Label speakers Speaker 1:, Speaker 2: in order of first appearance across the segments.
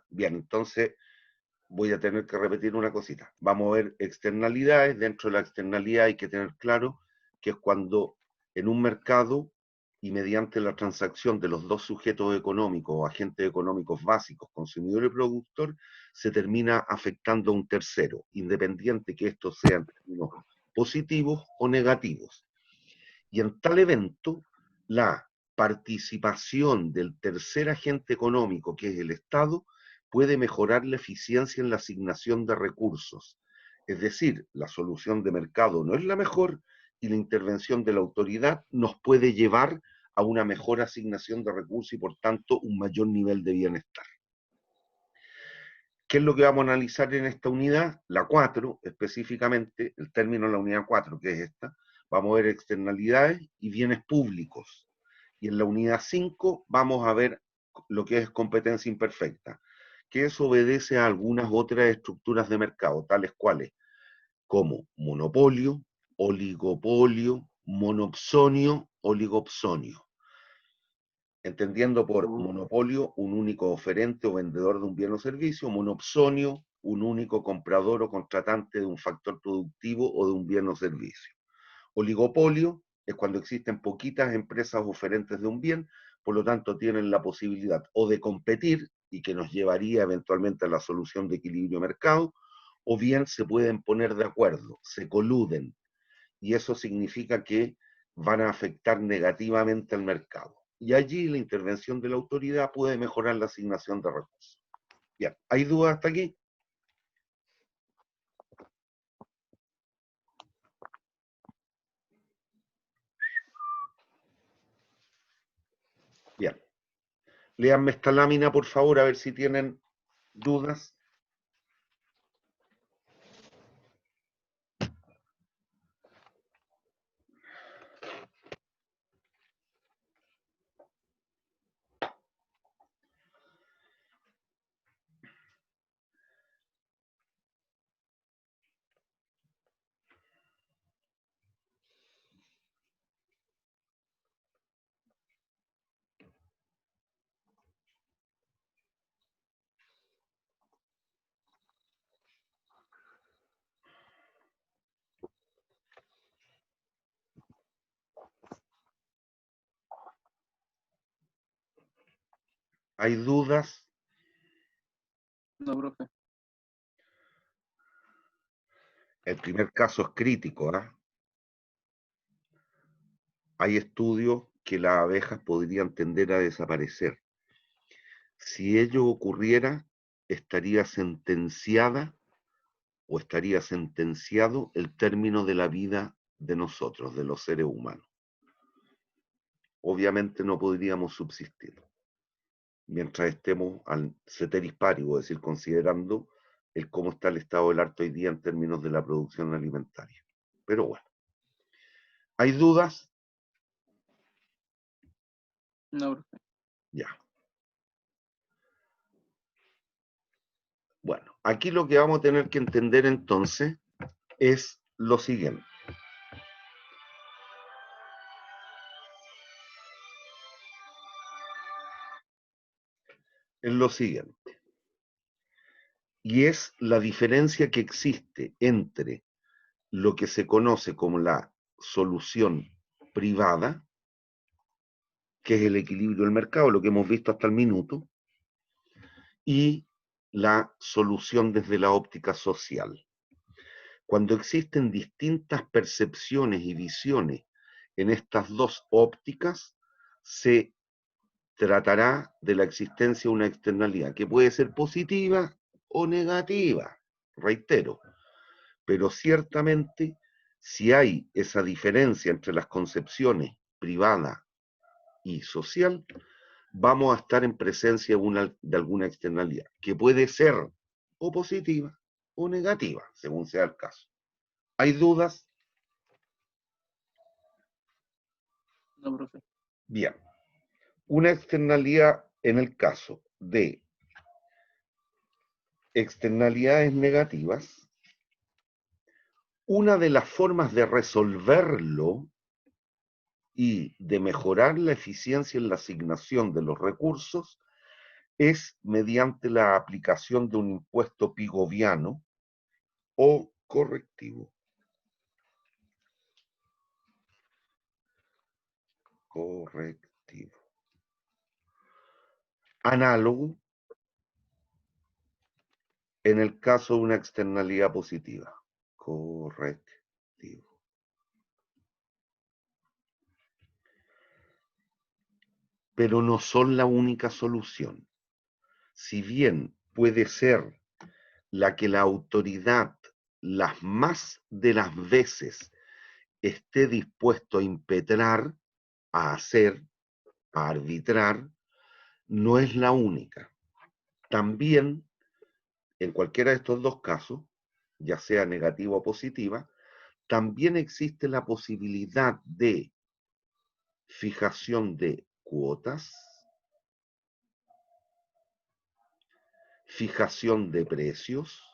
Speaker 1: Bien, entonces voy a tener que repetir una cosita. Vamos a ver externalidades. Dentro de la externalidad hay que tener claro que es cuando en un mercado y mediante la transacción de los dos sujetos económicos o agentes económicos básicos, consumidor y productor, se termina afectando a un tercero, independiente que estos sean términos positivos o negativos. Y en tal evento, la participación del tercer agente económico, que es el Estado, puede mejorar la eficiencia en la asignación de recursos. Es decir, la solución de mercado no es la mejor y la intervención de la autoridad nos puede llevar a una mejor asignación de recursos y por tanto un mayor nivel de bienestar. ¿Qué es lo que vamos a analizar en esta unidad? La 4, específicamente, el término de la unidad 4, que es esta, vamos a ver externalidades y bienes públicos. Y en la unidad 5 vamos a ver lo que es competencia imperfecta, que eso obedece a algunas otras estructuras de mercado, tales cuales como monopolio, oligopolio, monopsonio, oligopsonio. Entendiendo por monopolio un único oferente o vendedor de un bien o servicio, monopsonio un único comprador o contratante de un factor productivo o de un bien o servicio. Oligopolio es cuando existen poquitas empresas oferentes de un bien, por lo tanto tienen la posibilidad o de competir, y que nos llevaría eventualmente a la solución de equilibrio mercado, o bien se pueden poner de acuerdo, se coluden, y eso significa que van a afectar negativamente al mercado. Y allí la intervención de la autoridad puede mejorar la asignación de recursos. Bien, ¿hay dudas hasta aquí? Bien. Léanme esta lámina, por favor, a ver si tienen dudas. ¿Hay dudas?
Speaker 2: No, profe.
Speaker 1: El primer caso es crítico, ¿eh? Hay estudios que las abejas podrían tender a desaparecer. Si ello ocurriera, estaría sentenciada o estaría sentenciado el término de la vida de nosotros, de los seres humanos. Obviamente no podríamos subsistir mientras estemos al ceteris paribus, es decir, considerando el cómo está el estado del arte hoy día en términos de la producción alimentaria. Pero bueno, ¿hay dudas?
Speaker 2: No, profe.
Speaker 1: Ya. Bueno, aquí lo que vamos a tener que entender entonces es lo siguiente. Es lo siguiente. Y es la diferencia que existe entre lo que se conoce como la solución privada, que es el equilibrio del mercado, lo que hemos visto hasta el minuto, y la solución desde la óptica social. Cuando existen distintas percepciones y visiones en estas dos ópticas, se tratará de la existencia de una externalidad que puede ser positiva o negativa, reitero, pero ciertamente si hay esa diferencia entre las concepciones privada y social, vamos a estar en presencia de alguna externalidad, que puede ser o positiva o negativa, según sea el caso. ¿Hay dudas?
Speaker 2: No, profe.
Speaker 1: Bien. Una externalidad en el caso de externalidades negativas, una de las formas de resolverlo, y de mejorar la eficiencia en la asignación de los recursos es mediante la aplicación de un impuesto pigoviano o correctivo. Correctivo. Análogo en el caso de una externalidad positiva. Correctivo. Pero no son la única solución. Si bien puede ser la que la autoridad las más de las veces esté dispuesto a impetrar, a hacer, a arbitrar, no es la única. También, en cualquiera de estos dos casos, ya sea negativa o positiva, también existe la posibilidad de fijación de cuotas, fijación de precios,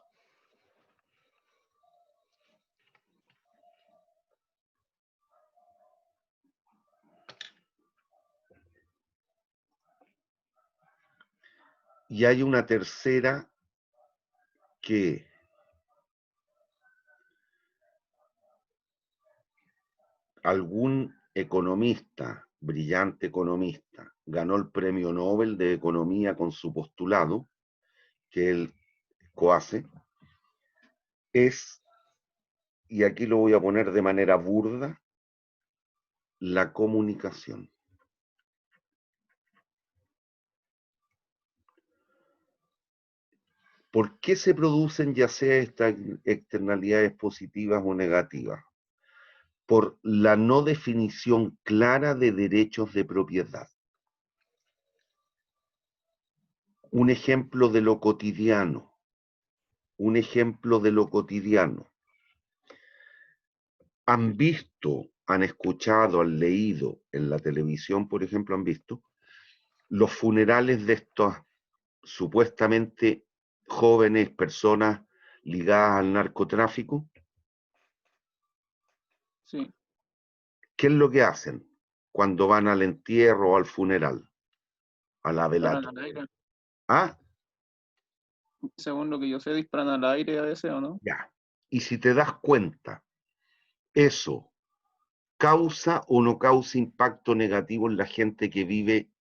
Speaker 1: y hay una tercera que algún economista, brillante economista, ganó el premio Nobel de Economía con su postulado, que él cohace, es, y aquí lo voy a poner de manera burda, la comunicación. ¿Por qué se producen ya sea estas externalidades positivas o negativas? Por la no definición clara de derechos de propiedad. Un ejemplo de lo cotidiano. Un ejemplo de lo cotidiano. Han visto, han escuchado, han leído en la televisión, por ejemplo, han visto los funerales de estos supuestamente jóvenes personas ligadas al narcotráfico.
Speaker 2: Sí,
Speaker 1: ¿Qué es lo que hacen cuando van al entierro o al funeral? A la
Speaker 2: disparan al
Speaker 1: velatoria.
Speaker 2: aire.
Speaker 1: Ah,
Speaker 2: Según lo que yo sé, disparan al aire a veces, ¿o no?
Speaker 1: ya. Y si te das cuenta, eso causa o no causa impacto negativo en la gente que vive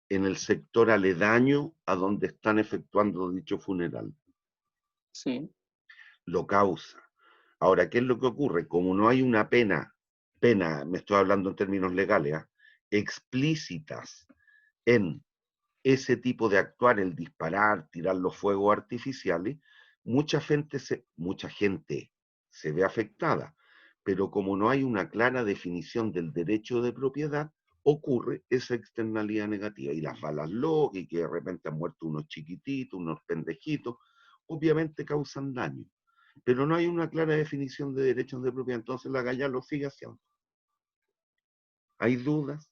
Speaker 1: en el sector aledaño a donde están efectuando dicho funeral.
Speaker 2: Sí,
Speaker 1: Lo causa. Ahora, ¿qué es lo que ocurre? Como no hay una pena, me estoy hablando en términos legales, explícitas en ese tipo de actuar, el disparar, tirar los fuegos artificiales, mucha gente se ve afectada, pero como no hay una clara definición del derecho de propiedad, ocurre esa externalidad negativa. Y las balas locas, y que de repente han muerto unos chiquititos, unos pendejitos, obviamente causan daño. Pero no hay una clara definición de derechos de propiedad, entonces la galla lo sigue haciendo. ¿Hay dudas?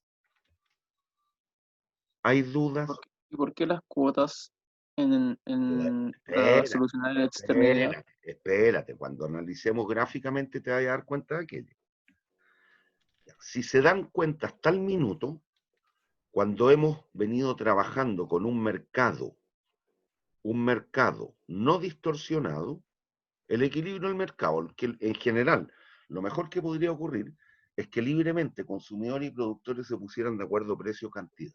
Speaker 1: ¿Hay dudas?
Speaker 2: ¿Y por qué las cuotas para
Speaker 1: Espérate,
Speaker 2: solucionar la externalidad?
Speaker 1: espérate. Cuando analicemos gráficamente te vas a dar cuenta de aquello. Si se dan cuenta hasta el minuto, cuando hemos venido trabajando con un mercado no distorsionado, el equilibrio del mercado, que en general, lo mejor que podría ocurrir es que libremente consumidores y productores se pusieran de acuerdo precio-cantidad.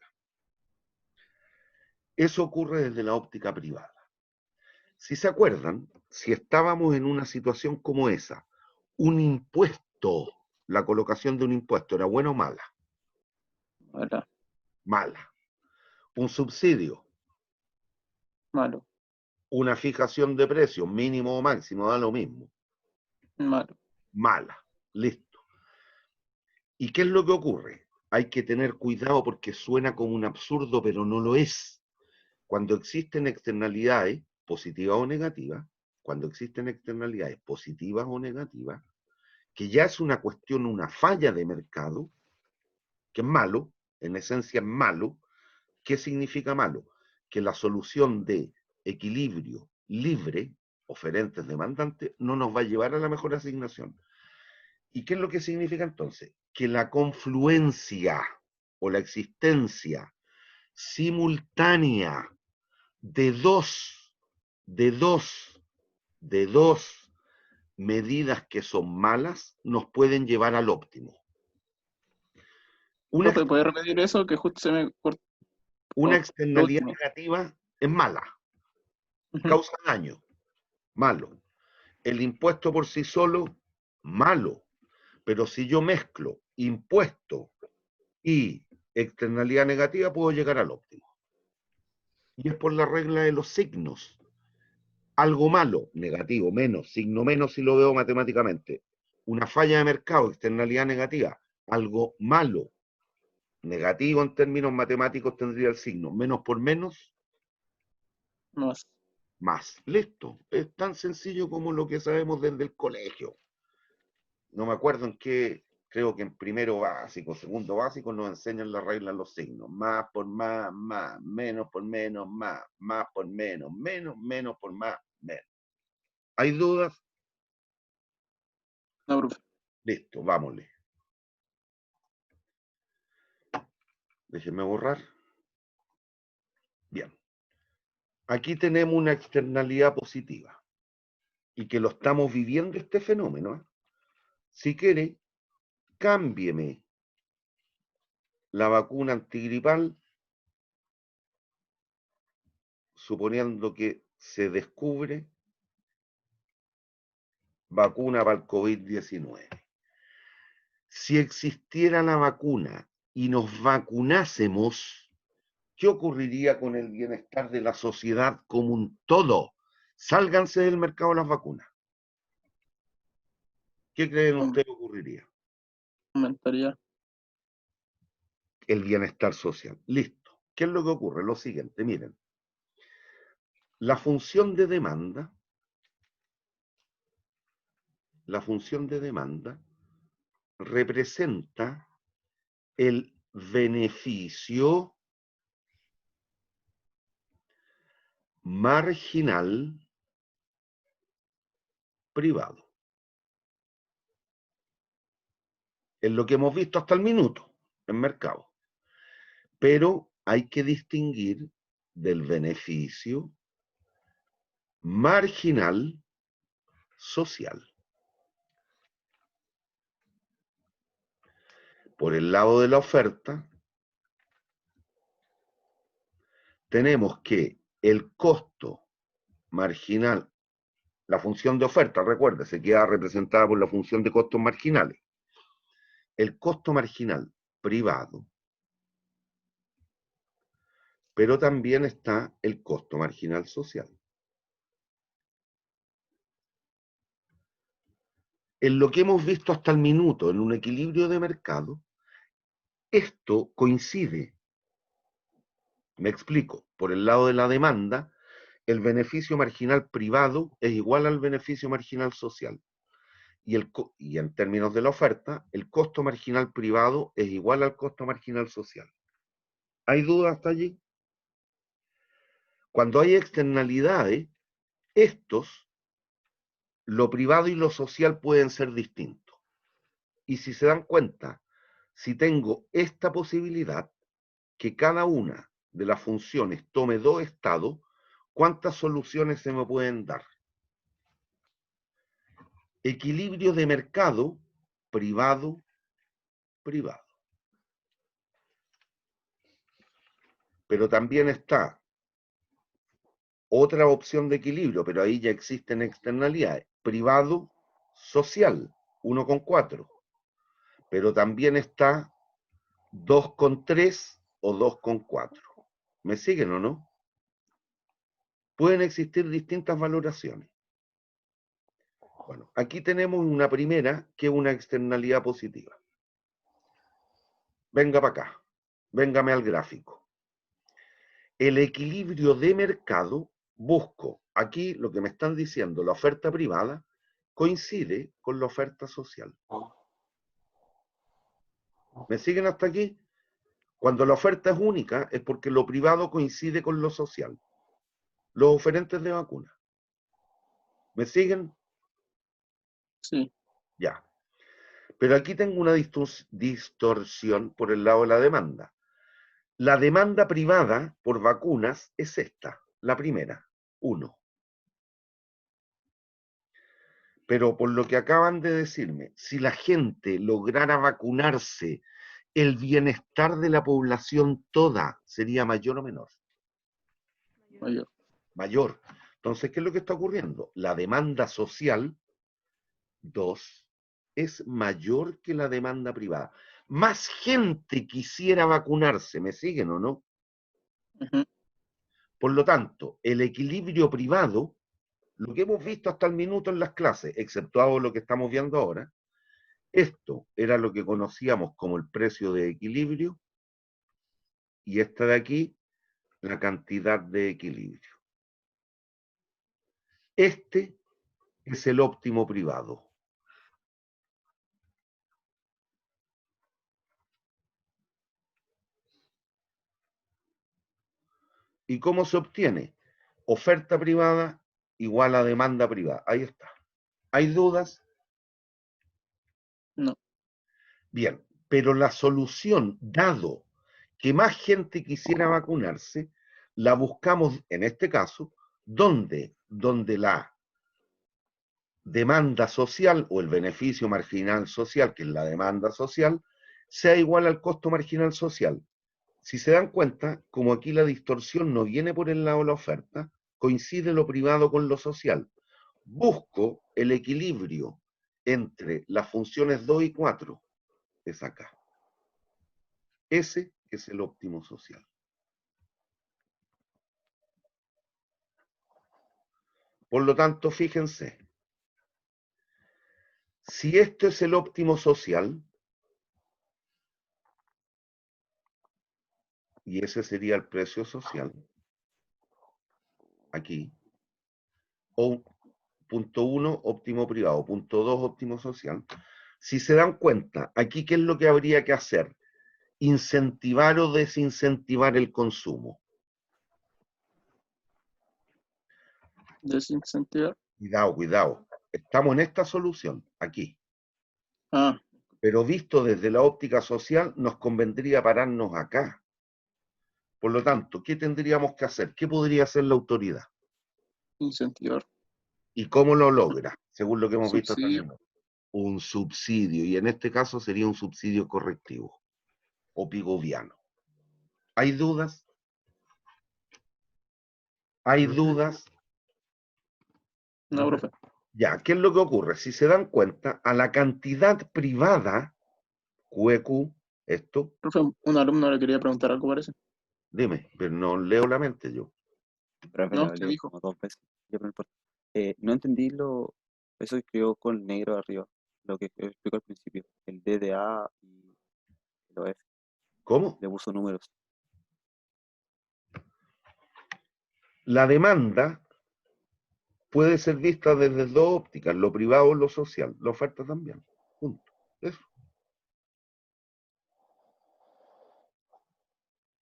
Speaker 1: Eso ocurre desde la óptica privada. Si se acuerdan, si estábamos en una situación como esa, un impuesto, la colocación de un impuesto, ¿era buena o mala?
Speaker 2: Mala,
Speaker 1: Mala. Un subsidio,
Speaker 2: malo,
Speaker 1: una fijación de precios, mínimo o máximo, da lo mismo.
Speaker 2: malo.
Speaker 1: Mala. Listo. ¿Y qué es lo que ocurre? Hay que tener cuidado porque suena como un absurdo, pero no lo es. Cuando existen externalidades, positivas o negativas, cuando existen externalidades positivas o negativas, que ya es una cuestión, una falla de mercado, que es malo, en esencia es malo. ¿Qué significa malo? Que la solución de equilibrio libre, oferentes demandantes, no nos va a llevar a la mejor asignación. ¿Y qué es lo que significa entonces? que la confluencia o la existencia simultánea de dos medidas que son malas nos pueden llevar al óptimo.
Speaker 2: Profe, ¿puede repetir eso? Que justo se me cortó.
Speaker 1: Una
Speaker 2: Lo
Speaker 1: externalidad
Speaker 2: último.
Speaker 1: negativa es mala,
Speaker 2: Ujú.
Speaker 1: causa daño, malo. El impuesto por sí solo, malo. Pero si yo mezclo impuesto y externalidad negativa, puedo llegar al óptimo. Y es por la regla de los signos. Algo malo, negativo, menos, signo menos si lo veo matemáticamente. Una falla de mercado, externalidad negativa. Algo malo, negativo en términos matemáticos tendría el signo. Menos por menos,
Speaker 2: Más.
Speaker 1: más. Listo. Es tan sencillo como lo que sabemos desde el colegio. No me acuerdo en qué, creo que en primero básico, segundo básico nos enseñan la regla de los signos. Más por más, más. Menos por menos, más. Más por menos, menos. Menos por más, menos. ¿Hay dudas?
Speaker 2: No, profe.
Speaker 1: Listo, vámonos. Déjenme borrar. Bien. Aquí tenemos una externalidad positiva y que lo estamos viviendo este fenómeno. Si quiere, cámbieme la vacuna antigripal, suponiendo que se descubre vacuna para el COVID-19. Si existiera la vacuna y nos vacunásemos, ¿qué ocurriría con el bienestar de la sociedad como un todo? Sálganse del mercado las vacunas. ¿Qué creen ustedes ocurriría?
Speaker 2: Aumentaría.
Speaker 1: El bienestar social. Listo. ¿Qué es lo que ocurre? Lo siguiente, miren. La función de demanda representa el beneficio marginal privado. Es lo que hemos visto hasta el minuto en mercado. Pero hay que distinguir del beneficio marginal social. Por el lado de la oferta, tenemos que el costo marginal, la función de oferta, recuerda, se queda representada por la función de costos marginales. El costo marginal privado, pero también está el costo marginal social. En lo que hemos visto hasta el minuto, en un equilibrio de mercado, esto coincide. Me explico. Por el lado de la demanda, el beneficio marginal privado es igual al beneficio marginal social. Y en términos de la oferta, el costo marginal privado es igual al costo marginal social. ¿Hay dudas hasta allí? Cuando hay externalidades, lo privado y lo social pueden ser distintos. Y si se dan cuenta, si tengo esta posibilidad, que cada una de las funciones tome dos estados, ¿cuántas soluciones se me pueden dar? Equilibrio de mercado, privado, privado. Pero también está otra opción de equilibrio, pero ahí ya existen externalidades. Privado, social, 1,4. Pero también está 2,3 o 2,4. ¿Me siguen o no? Pueden existir distintas valoraciones. Bueno, aquí tenemos una primera que es una externalidad positiva. Venga para acá, véngame al gráfico. El equilibrio de mercado, busco aquí lo que me están diciendo, la oferta privada coincide con la oferta social. ¿Me siguen hasta aquí? Cuando la oferta es única es porque lo privado coincide con lo social. Los oferentes de vacunas. ¿Me siguen?
Speaker 2: Sí.
Speaker 1: Ya. Pero aquí tengo una distorsión por el lado de la demanda. La demanda privada por vacunas es esta, la primera, 1. Pero por lo que acaban de decirme, si la gente lograra vacunarse, ¿el bienestar de la población toda sería mayor o menor?
Speaker 2: Mayor.
Speaker 1: Mayor. Entonces, ¿qué es lo que está ocurriendo? La demanda social, 2, es mayor que la demanda privada. Más gente quisiera vacunarse, ¿me siguen o no?
Speaker 2: Ujú.
Speaker 1: Por lo tanto, el equilibrio privado, lo que hemos visto hasta el minuto en las clases, exceptuado lo que estamos viendo ahora, esto era lo que conocíamos como el precio de equilibrio y esta de aquí, la cantidad de equilibrio. Este es el óptimo privado. ¿Y cómo se obtiene? Oferta privada igual a demanda privada. Ahí está. ¿Hay dudas?
Speaker 2: No.
Speaker 1: Bien, pero la solución, dado que más gente quisiera vacunarse, la buscamos en este caso, donde la demanda social o el beneficio marginal social, que es la demanda social, sea igual al costo marginal social. Si se dan cuenta, como aquí la distorsión no viene por el lado de la oferta, coincide lo privado con lo social. Busco el equilibrio entre las funciones 2 y 4, es acá. Ese es el óptimo social. Por lo tanto, fíjense, si esto es el óptimo social, y ese sería el precio social, aquí, o punto 1, óptimo privado, punto 2, óptimo social, si se dan cuenta, aquí, ¿qué es lo que habría que hacer? Incentivar o desincentivar el consumo.
Speaker 2: Desincentivar.
Speaker 1: Cuidado, cuidado. Estamos en esta solución, aquí.
Speaker 2: Ah,
Speaker 1: Pero visto desde la óptica social, nos convendría pararnos acá. Por lo tanto, ¿qué tendríamos que hacer? ¿Qué podría hacer la autoridad?
Speaker 2: incentivar.
Speaker 1: ¿Y cómo lo logra? Según lo que hemos visto
Speaker 2: Subsidio.
Speaker 1: también. Un subsidio, y en este caso sería un subsidio correctivo o pigoviano. ¿Hay dudas? ¿Hay dudas?
Speaker 2: No, profe.
Speaker 1: Ya, ¿qué es lo que ocurre? Si se dan cuenta, a la cantidad privada, QEQ, esto,
Speaker 2: Profe, un alumno le quería preguntar algo, parece.
Speaker 1: dime, pero no leo la mente yo.
Speaker 3: Profe,
Speaker 2: No,
Speaker 3: le
Speaker 2: usted
Speaker 3: hablé
Speaker 2: dijo.
Speaker 3: como 2 veces. Ya, pero no importa. No entendí eso que escribió con negro arriba, lo que explicó al principio, el DDA y el OF.
Speaker 1: ¿Cómo?
Speaker 3: Le puso números.
Speaker 1: La demanda puede ser vista desde dos ópticas, lo privado y lo social, la oferta también. Punto. Eso.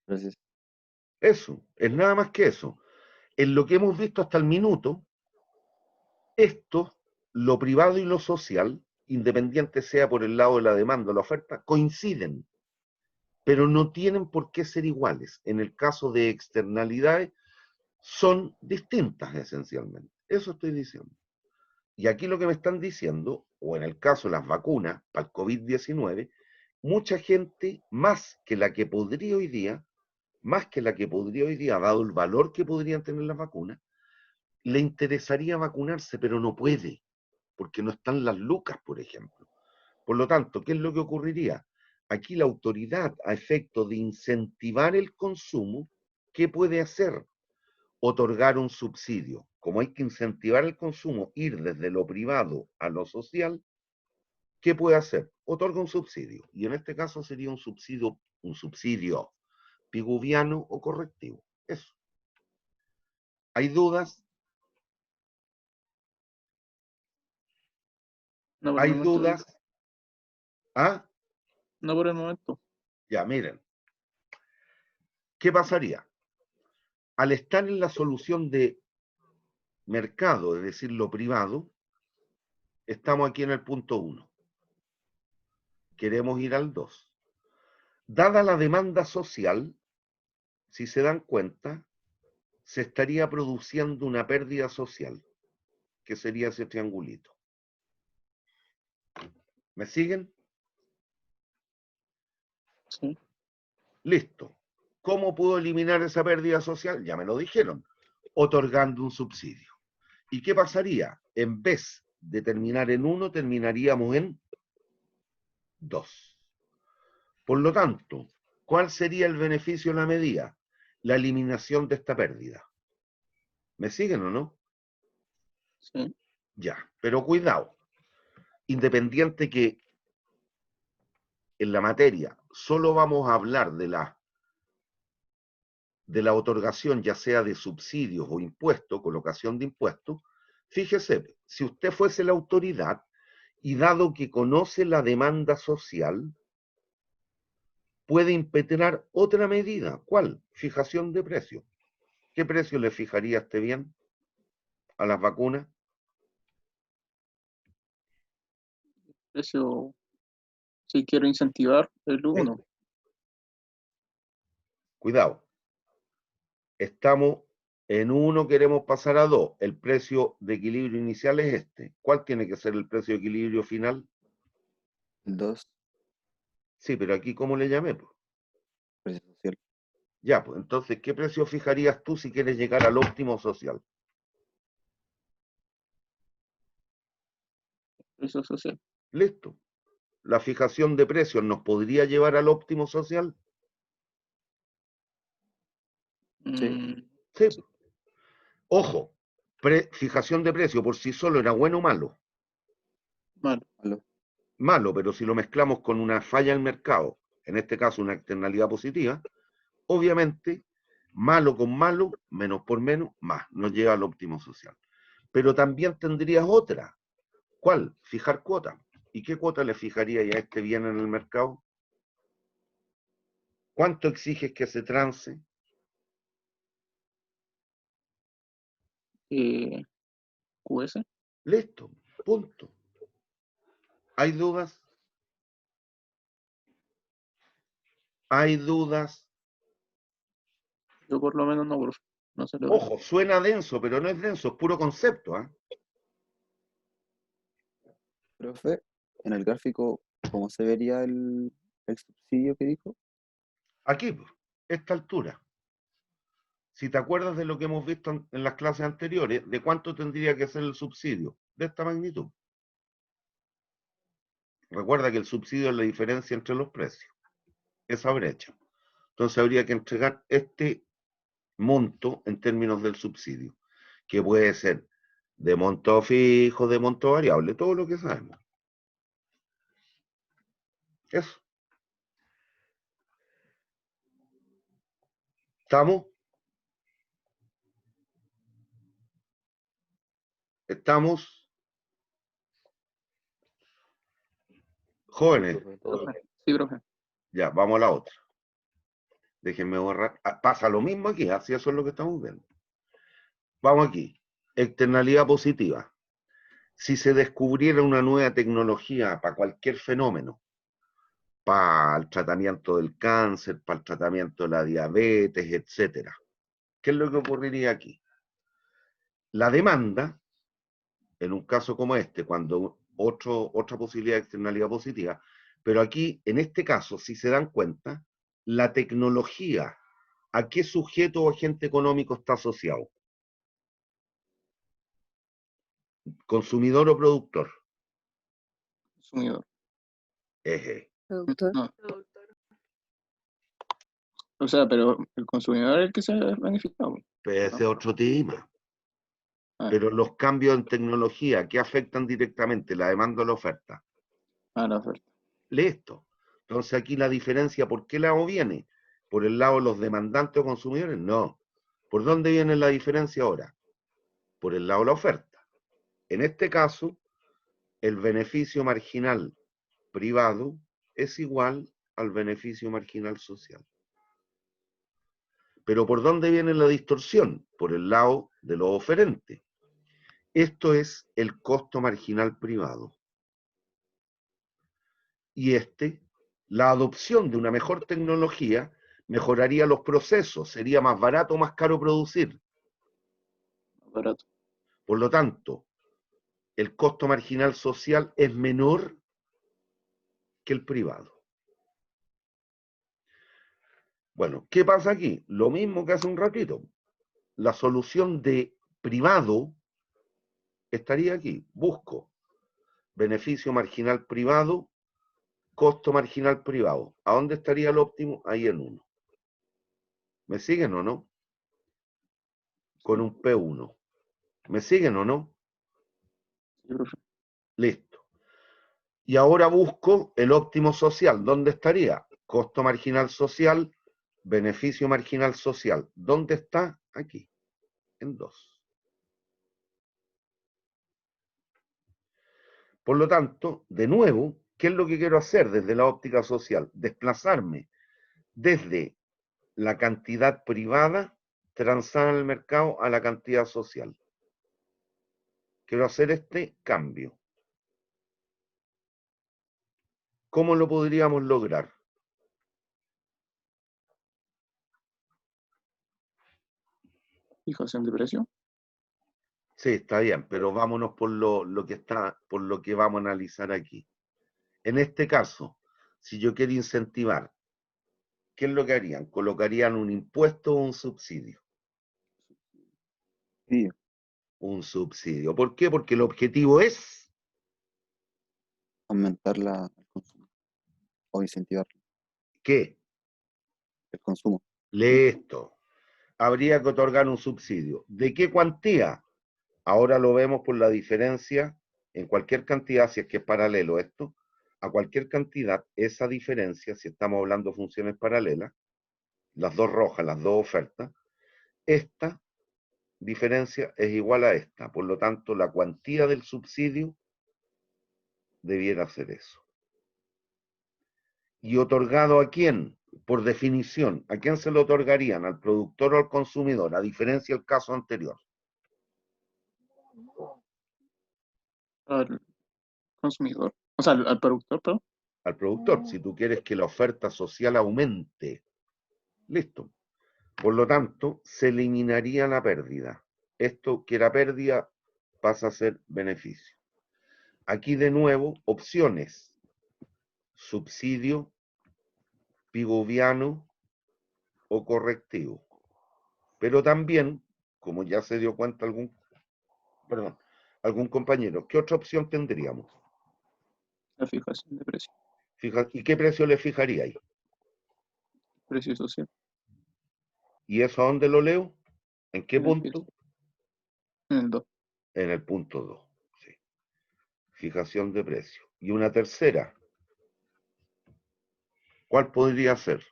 Speaker 3: Gracias.
Speaker 1: Eso, es nada más que eso. En lo que hemos visto hasta el minuto, esto, lo privado y lo social, independiente sea por el lado de la demanda o la oferta, coinciden, pero no tienen por qué ser iguales. En el caso de externalidades, son distintas esencialmente. Eso estoy diciendo. Y aquí lo que me están diciendo, o en el caso de las vacunas para el COVID-19, mucha gente, más que la que podría hoy día, dado el valor que podrían tener las vacunas, le interesaría vacunarse, pero no puede, porque no están las lucas, por ejemplo. Por lo tanto, ¿qué es lo que ocurriría? Aquí la autoridad, a efecto de incentivar el consumo, ¿qué puede hacer? Otorgar un subsidio. Como hay que incentivar el consumo, ir desde lo privado a lo social, ¿qué puede hacer? Otorga un subsidio. Y en este caso sería un subsidio piguviano o correctivo. Eso. ¿Hay dudas?
Speaker 2: No por el
Speaker 1: ¿Hay
Speaker 2: momento.
Speaker 1: dudas? ¿Ah?
Speaker 2: No por el momento.
Speaker 1: Ya, miren. ¿Qué pasaría? Al estar en la solución de mercado, es decir, lo privado, estamos aquí en el punto 1. queremos ir al 2. Dada la demanda social, si se dan cuenta, se estaría produciendo una pérdida social, que sería ese triangulito. ¿Me siguen?
Speaker 2: Sí.
Speaker 1: Listo. ¿Cómo puedo eliminar esa pérdida social? Ya me lo dijeron, otorgando un subsidio. ¿Y qué pasaría? En vez de terminar en 1, terminaríamos en 2. Por lo tanto, ¿cuál sería el beneficio de la medida? La eliminación de esta pérdida. ¿Me siguen o no?
Speaker 2: Sí.
Speaker 1: Ya, pero cuidado. Independiente que en la materia solo vamos a hablar de la otorgación, ya sea de subsidios o impuestos, colocación de impuestos, fíjese, si usted fuese la autoridad y dado que conoce la demanda social, puede impetrar otra medida. ¿Cuál? Fijación de precios. ¿Qué precio le fijaría este bien a las vacunas?
Speaker 2: Precio, si quiero incentivar el 1.
Speaker 1: Cuidado. Estamos en 1, queremos pasar a 2. El precio de equilibrio inicial es este. ¿Cuál tiene que ser el precio de equilibrio final?
Speaker 3: El 2,
Speaker 1: Sí, pero aquí, ¿cómo le llamé? Pues?
Speaker 3: precio social.
Speaker 1: Ya, pues entonces, ¿qué precio fijarías tú si quieres llegar al óptimo social?
Speaker 2: Precio social.
Speaker 1: Listo. La fijación de precios nos podría llevar al óptimo social.
Speaker 3: Sí.
Speaker 2: Mm,
Speaker 1: Sí. Ojo, fijación de precio por sí solo era bueno o malo.
Speaker 2: malo.
Speaker 3: Malo.
Speaker 1: Malo, pero si lo mezclamos con una falla en el mercado, en este caso una externalidad positiva, obviamente, malo con malo, menos por menos, más, nos lleva al óptimo social. Pero también tendrías otra. ¿Cuál? Fijar cuota. ¿Y qué cuota le fijaría a este bien en el mercado? ¿Cuánto exiges que se trance?
Speaker 2: QS.
Speaker 1: Listo, punto. ¿Hay dudas? ¿Hay dudas?
Speaker 2: Yo por lo menos no, profe. No se lo veo.
Speaker 1: Ojo, suena denso, pero no es denso, es puro concepto. ¿Eh?
Speaker 3: Profe, en el gráfico, ¿cómo se vería el subsidio que dijo?
Speaker 1: Aquí, pues, esta altura. Si te acuerdas de lo que hemos visto en las clases anteriores, ¿de cuánto tendría que ser el subsidio? De esta magnitud. Recuerda que el subsidio es la diferencia entre los precios, esa brecha. Entonces habría que entregar este monto en términos del subsidio, que puede ser de monto fijo, de monto variable, todo lo que sabemos. Eso. ¿Estamos? ¿Estamos? Jóvenes,
Speaker 2: Profe. Sí, profe.
Speaker 1: ya, vamos a la otra. Déjenme borrar. Pasa lo mismo aquí, así eso es lo que estamos viendo. Vamos aquí. Externalidad positiva. Si se descubriera una nueva tecnología para cualquier fenómeno, para el tratamiento del cáncer, para el tratamiento de la diabetes, etcétera, ¿qué es lo que ocurriría aquí? La demanda, en un caso como este, cuando otra posibilidad de externalidad positiva, pero aquí, en este caso, si se dan cuenta, la tecnología, ¿a qué sujeto o agente económico está asociado? ¿Consumidor o productor?
Speaker 2: Consumidor.
Speaker 1: Eje.
Speaker 4: Productor.
Speaker 2: No. O sea, pero el consumidor es el que se beneficia.
Speaker 1: Ese es otro tema.
Speaker 2: Ah,
Speaker 1: Pero los cambios en tecnología, ¿qué afectan directamente? La demanda o la oferta.
Speaker 2: la oferta.
Speaker 1: Listo. Entonces aquí la diferencia, ¿por qué lado viene? ¿Por el lado de los demandantes o consumidores? No. ¿Por dónde viene la diferencia ahora? Por el lado de la oferta. En este caso, el beneficio marginal privado es igual al beneficio marginal social. Pero ¿por dónde viene la distorsión? Por el lado de los oferentes. Esto es el costo marginal privado. Y la adopción de una mejor tecnología mejoraría los procesos, sería más barato o más caro producir.
Speaker 2: Barato.
Speaker 1: Por lo tanto, el costo marginal social es menor que el privado. Bueno, ¿qué pasa aquí? Lo mismo que hace un ratito. La solución de privado estaría aquí. Busco beneficio marginal privado, costo marginal privado. ¿A dónde estaría el óptimo? Ahí en 1. ¿Me siguen o no? Con un P1. ¿Me siguen o no?
Speaker 2: Sí, profe.
Speaker 1: Listo. Y ahora busco el óptimo social. ¿Dónde estaría? Costo marginal social, beneficio marginal social. ¿Dónde está? Aquí, en 2. Por lo tanto, de nuevo, ¿qué es lo que quiero hacer desde la óptica social? Desplazarme desde la cantidad privada transada en el mercado a la cantidad social. Quiero hacer este cambio. ¿Cómo lo podríamos lograr?
Speaker 2: Fijación de precio.
Speaker 1: Sí, está bien, pero vámonos por por lo que vamos a analizar aquí. En este caso, si yo quiero incentivar, ¿qué es lo que harían? ¿Colocarían un impuesto o un subsidio?
Speaker 3: Sí,
Speaker 1: Un subsidio. ¿Por qué? Porque el objetivo es
Speaker 3: aumentar el consumo o incentivar
Speaker 1: ¿qué?
Speaker 3: el consumo.
Speaker 1: Lee esto. Habría que otorgar un subsidio. ¿De qué cuantía? Ahora lo vemos por la diferencia en cualquier cantidad, si es que es paralelo esto, a cualquier cantidad, esa diferencia, si estamos hablando de funciones paralelas, las dos rojas, las dos ofertas, esta diferencia es igual a esta. Por lo tanto, la cuantía del subsidio debiera ser eso. ¿Y otorgado a quién? Por definición, ¿a quién se lo otorgarían? ¿Al productor o al consumidor? A diferencia del caso anterior.
Speaker 2: Al consumidor. O sea, al productor, pero.
Speaker 1: Al productor, si tú quieres que la oferta social aumente. Listo. Por lo tanto, se eliminaría la pérdida. Esto que era pérdida pasa a ser beneficio. Aquí de nuevo, opciones. Subsidio, pigoviano o correctivo. Pero también, como ya se dio cuenta algún compañero, ¿qué otra opción tendríamos?
Speaker 2: La fijación de precio.
Speaker 1: ¿Y qué precio le fijaríais?
Speaker 2: Precio social.
Speaker 1: ¿Y eso a dónde lo leo? ¿En qué
Speaker 2: En el filtro.
Speaker 1: punto?
Speaker 2: En el 2.
Speaker 1: En el punto 2. Sí. Fijación de precio. Y una tercera. ¿Cuál podría ser?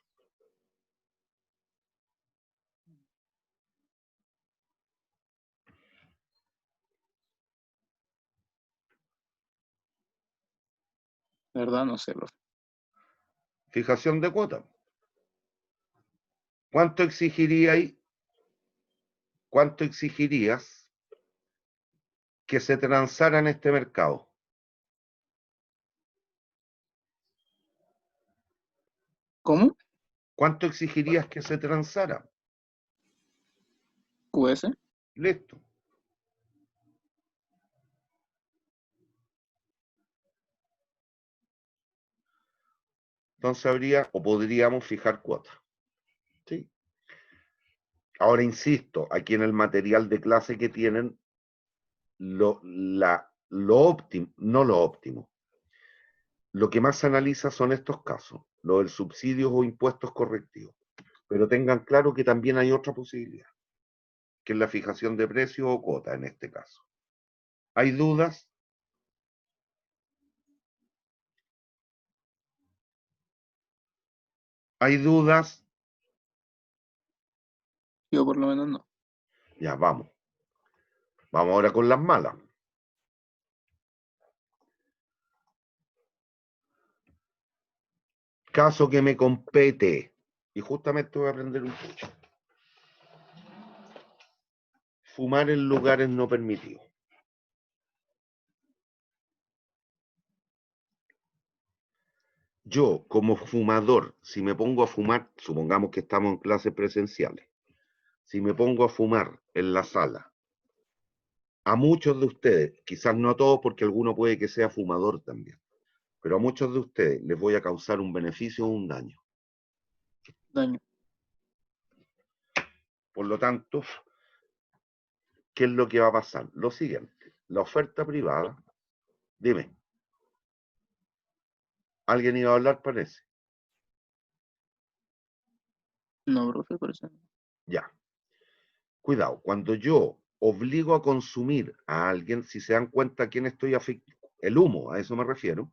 Speaker 2: La verdad, no sé, profe.
Speaker 1: Fijación de cuota. ¿Cuánto exigiríais? ¿Cuánto exigirías que se transara en este mercado?
Speaker 2: ¿Cómo?
Speaker 1: ¿Cuánto exigirías que se transara?
Speaker 2: QS.
Speaker 1: Listo. Entonces habría o podríamos fijar cuota. ¿Sí? Ahora insisto, aquí en el material de clase que tienen, lo óptimo, no lo óptimo. Lo que más se analiza son estos casos, lo del subsidios o impuestos correctivos. Pero tengan claro que también hay otra posibilidad, que es la fijación de precios o cuota en este caso. ¿Hay dudas? ¿Hay dudas?
Speaker 2: Yo por lo menos no.
Speaker 1: Ya, vamos. Vamos ahora con las malas. Caso que me compete. Y justamente voy a aprender un poco. Fumar en lugares no permitidos. Yo, como fumador, si me pongo a fumar, supongamos que estamos en clases presenciales, si me pongo a fumar en la sala, a muchos de ustedes, quizás no a todos porque alguno puede que sea fumador también, pero a muchos de ustedes les voy a causar un beneficio o un daño.
Speaker 2: Daño.
Speaker 1: Por lo tanto, ¿qué es lo que va a pasar? Lo siguiente, la oferta privada, dime, ¿alguien iba a hablar? Parece.
Speaker 2: No, profe, por eso.
Speaker 1: Ya. Cuidado, cuando yo obligo a consumir a alguien, si se dan cuenta a quién estoy afectando, el humo, a eso me refiero,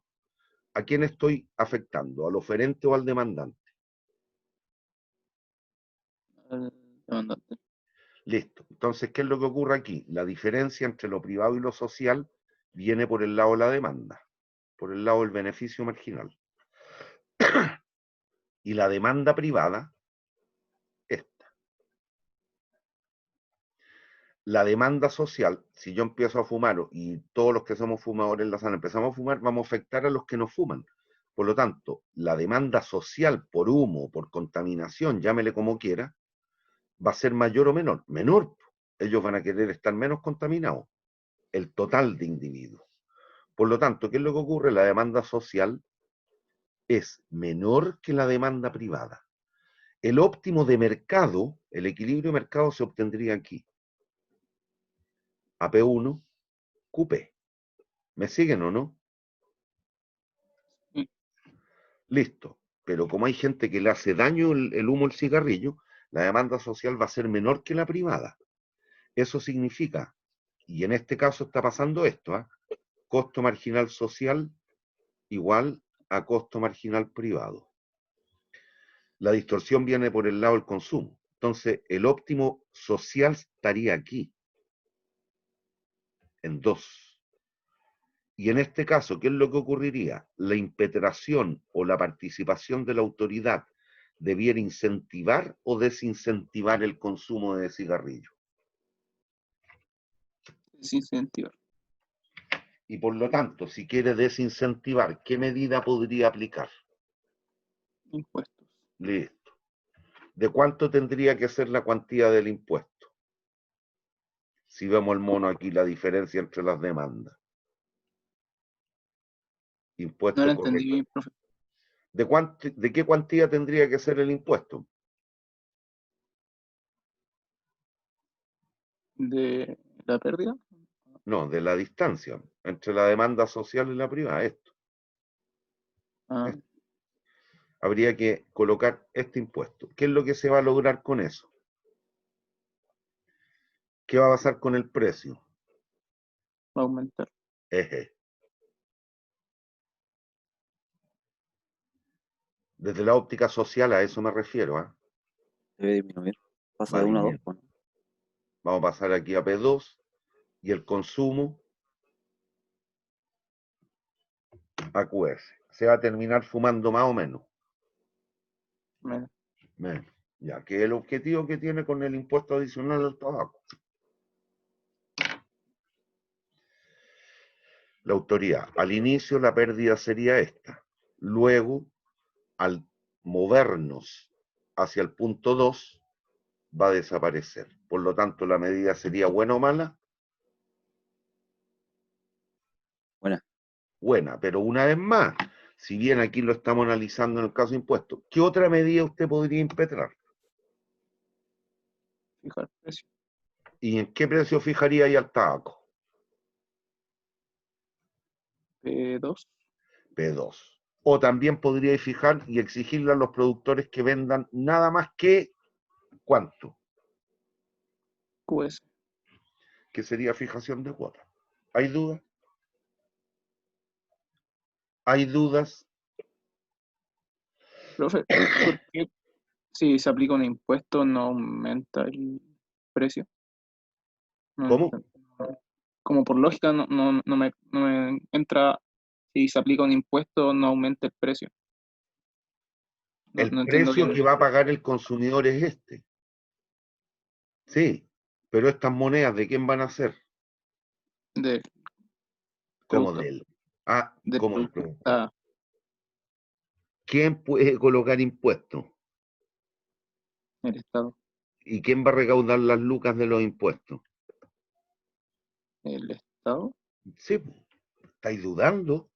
Speaker 1: ¿a quién estoy afectando? ¿Al oferente o al demandante?
Speaker 2: Al demandante.
Speaker 1: Listo. Entonces, ¿qué es lo que ocurre aquí? La diferencia entre lo privado y lo social viene por el lado de la demanda, por el lado del beneficio marginal. Y la demanda privada, esta. La demanda social, si yo empiezo a fumar y todos los que somos fumadores en la sala empezamos a fumar, vamos a afectar a los que no fuman. Por lo tanto, la demanda social por humo, por contaminación, llámele como quiera, va a ser mayor o menor. Menor. Ellos van a querer estar menos contaminados. El total de individuos. Por lo tanto, ¿qué es lo que ocurre? La demanda social es menor que la demanda privada. El óptimo de mercado, el equilibrio de mercado se obtendría aquí. AP1, QP. ¿Me siguen o no?
Speaker 2: Sí.
Speaker 1: Listo. Pero como hay gente que le hace daño el humo al cigarrillo, la demanda social va a ser menor que la privada. Eso significa, y en este caso está pasando esto, ¿eh? Costo marginal social igual a costo marginal privado. La distorsión viene por el lado del consumo. Entonces, el óptimo social estaría aquí, en 2. Y en este caso, ¿qué es lo que ocurriría? La impetración o la participación de la autoridad debiera incentivar o desincentivar el consumo de cigarrillos.
Speaker 2: Sin sentido.
Speaker 1: Y por lo tanto, si quiere desincentivar, ¿qué medida podría aplicar?
Speaker 2: Impuestos.
Speaker 1: Listo. ¿De cuánto tendría que ser la cuantía del impuesto? Si vemos el mono aquí, la diferencia entre las demandas.
Speaker 2: No
Speaker 1: Impuesto
Speaker 2: la entendí
Speaker 1: correcto.
Speaker 2: bien, profe.
Speaker 1: ¿De qué cuantía tendría que ser el impuesto?
Speaker 2: De la pérdida.
Speaker 1: No, de la distancia entre la demanda social y la privada. Esto.
Speaker 2: Ah,
Speaker 1: Habría que colocar este impuesto. ¿Qué es lo que se va a lograr con eso? ¿Qué va a pasar con el precio?
Speaker 2: va a aumentar.
Speaker 1: Eje. Desde la óptica social a eso me refiero.
Speaker 3: Debe disminuir. Pasa
Speaker 1: Va a
Speaker 3: de 1 a 2,
Speaker 1: disminuir.
Speaker 3: pues, ¿no?
Speaker 1: Vamos a pasar aquí a P2 y el consumo a QS. Se va a terminar fumando más o menos.
Speaker 2: Menos.
Speaker 1: Menos. Ya, que es el objetivo que tiene con el impuesto adicional al tabaco. La autoridad. Al inicio la pérdida sería esta. Luego, al movernos hacia el punto 2, va a desaparecer. Por lo tanto, la medida sería buena o mala.
Speaker 3: Buena.
Speaker 1: Buena, pero una vez más, si bien aquí lo estamos analizando en el caso de impuestos, ¿qué otra medida usted podría impetrar?
Speaker 2: Fijar precio.
Speaker 1: ¿Y en qué precio fijaría ahí al tabaco?
Speaker 2: P2.
Speaker 1: P2. O también podría fijar y exigirle a los productores que vendan nada más que ¿cuánto?
Speaker 2: QS.
Speaker 1: Que sería fijación de cuota. ¿Hay dudas? ¿Hay dudas?
Speaker 2: Profe, ¿por qué si se aplica un impuesto no aumenta el precio? No
Speaker 1: ¿Cómo?
Speaker 2: entiendo. Como por lógica no me entra si se aplica un impuesto no aumenta el precio. No,
Speaker 1: El
Speaker 2: no entiendo
Speaker 1: precio
Speaker 2: bien.
Speaker 1: que va a pagar el consumidor es este. Sí, pero estas monedas, ¿de quién van a ser?
Speaker 2: Del
Speaker 1: Como
Speaker 2: productor.
Speaker 1: de él. Ah,
Speaker 2: Del
Speaker 1: como el
Speaker 2: productor.
Speaker 1: productor.
Speaker 2: Ah,
Speaker 1: ¿Quién puede colocar impuestos?
Speaker 2: El Estado.
Speaker 1: ¿Y quién va a recaudar las lucas de los impuestos?
Speaker 2: El Estado.
Speaker 1: Sí, po. ¿Estáis dudando?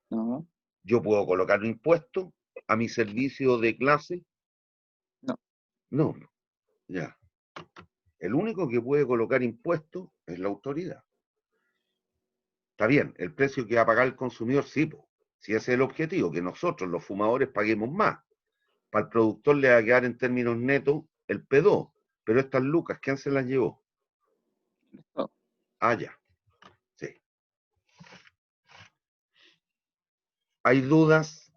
Speaker 2: No,
Speaker 1: ¿Yo puedo colocar impuestos a mi servicio de clase?
Speaker 2: no.
Speaker 1: No, ya. El único que puede colocar impuestos es la autoridad. Está bien, el precio que va a pagar el consumidor, sí, po. Si ese es el objetivo, que nosotros, los fumadores, paguemos más. Para el productor le va a quedar en términos netos el P2, pero estas lucas, ¿quién se las llevó?
Speaker 2: El Estado.
Speaker 1: Ah, ya, sí. ¿Hay dudas?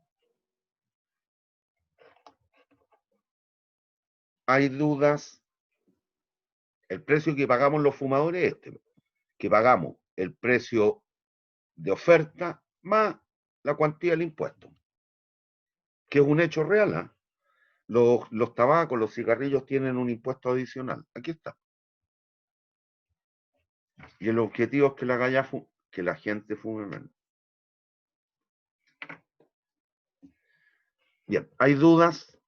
Speaker 1: ¿Hay dudas? El precio que pagamos los fumadores es este, que pagamos el precio de oferta más la cuantía del impuesto, que es un hecho real, ¿eh? Los tabacos, los cigarrillos tienen un impuesto adicional. Aquí está. Y el objetivo es que que la gente fume menos. Bien, ¿hay dudas?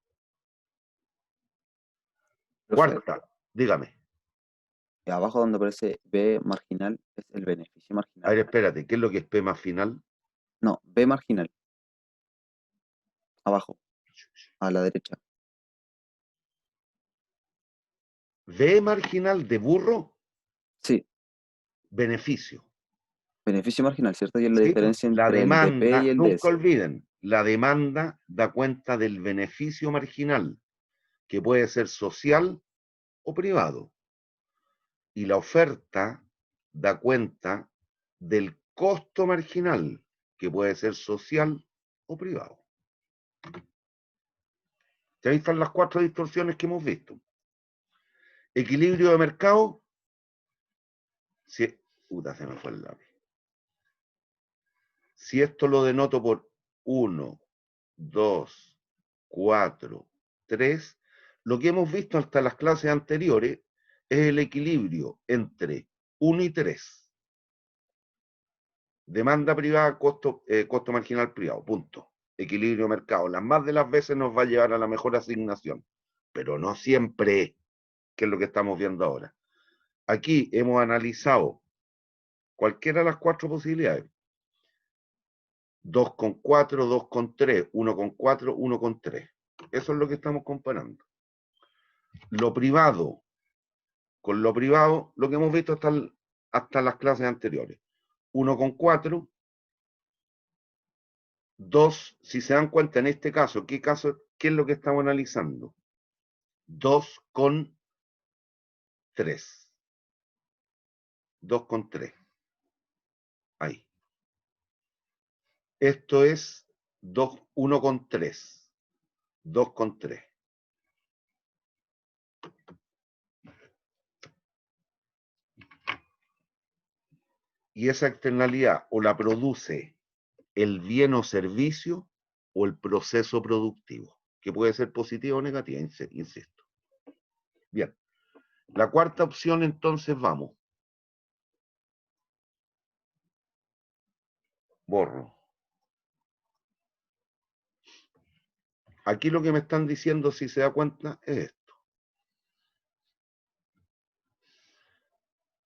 Speaker 3: Profe,
Speaker 1: Cuarta, dígame.
Speaker 3: abajo donde aparece B marginal es el beneficio
Speaker 1: A
Speaker 3: marginal.
Speaker 1: ver, espérate, ¿qué es lo que es P más final?
Speaker 3: No, B marginal. Abajo, a la derecha.
Speaker 1: B marginal de burro,
Speaker 3: Sí,
Speaker 1: beneficio.
Speaker 3: beneficio marginal, ¿cierto? Y es la
Speaker 1: ¿Sí?
Speaker 3: diferencia
Speaker 1: La
Speaker 3: entre el DP
Speaker 1: demanda,
Speaker 3: y el
Speaker 1: nunca
Speaker 3: DS.
Speaker 1: olviden, la demanda da cuenta del beneficio marginal, que puede ser social o privado. Y la oferta da cuenta del costo marginal, que puede ser social o privado. Ahí están las 4 distorsiones que hemos visto. Equilibrio de mercado. Si, se me fue el lápiz. Si esto lo denoto por 1, 2, 4, 3, lo que hemos visto hasta las clases anteriores es el equilibrio entre 1 y 3. Demanda privada, costo marginal privado, punto. Equilibrio mercado. Las más de las veces nos va a llevar a la mejor asignación, pero no siempre, que es lo que estamos viendo ahora. Aquí hemos analizado cualquiera de las 4 posibilidades. 2,4, 2,3, 1,4, 1,3. Eso es lo que estamos comparando. Lo privado con lo privado, lo que hemos visto hasta las clases anteriores. 1,4, 2, si se dan cuenta en este caso, ¿qué es lo que estamos analizando? 2,3. 2,3. Ahí. Esto es 1,3. 2,3. Y esa externalidad o la produce el bien o servicio o el proceso productivo, que puede ser positiva o negativa, insisto. Bien, la cuarta opción entonces vamos. Borro. Aquí lo que me están diciendo, si se da cuenta, es esto.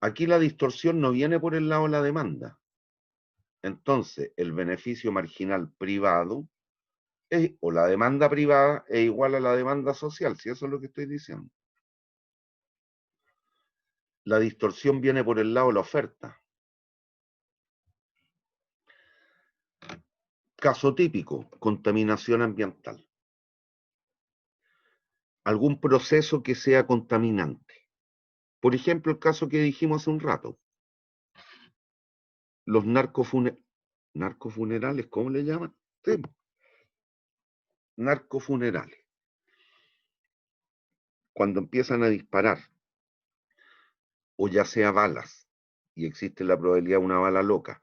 Speaker 1: Aquí la distorsión no viene por el lado de la demanda. Entonces, el beneficio marginal privado o la demanda privada es igual a la demanda social, si eso es lo que estoy diciendo. La distorsión viene por el lado de la oferta. Caso típico, contaminación ambiental. Algún proceso que sea contaminante. Por ejemplo, el caso que dijimos hace un rato. Los narcofunerales, ¿cómo le llaman? Sí, narcofunerales. Cuando empiezan a disparar, o ya sea balas, y existe la probabilidad de una bala loca,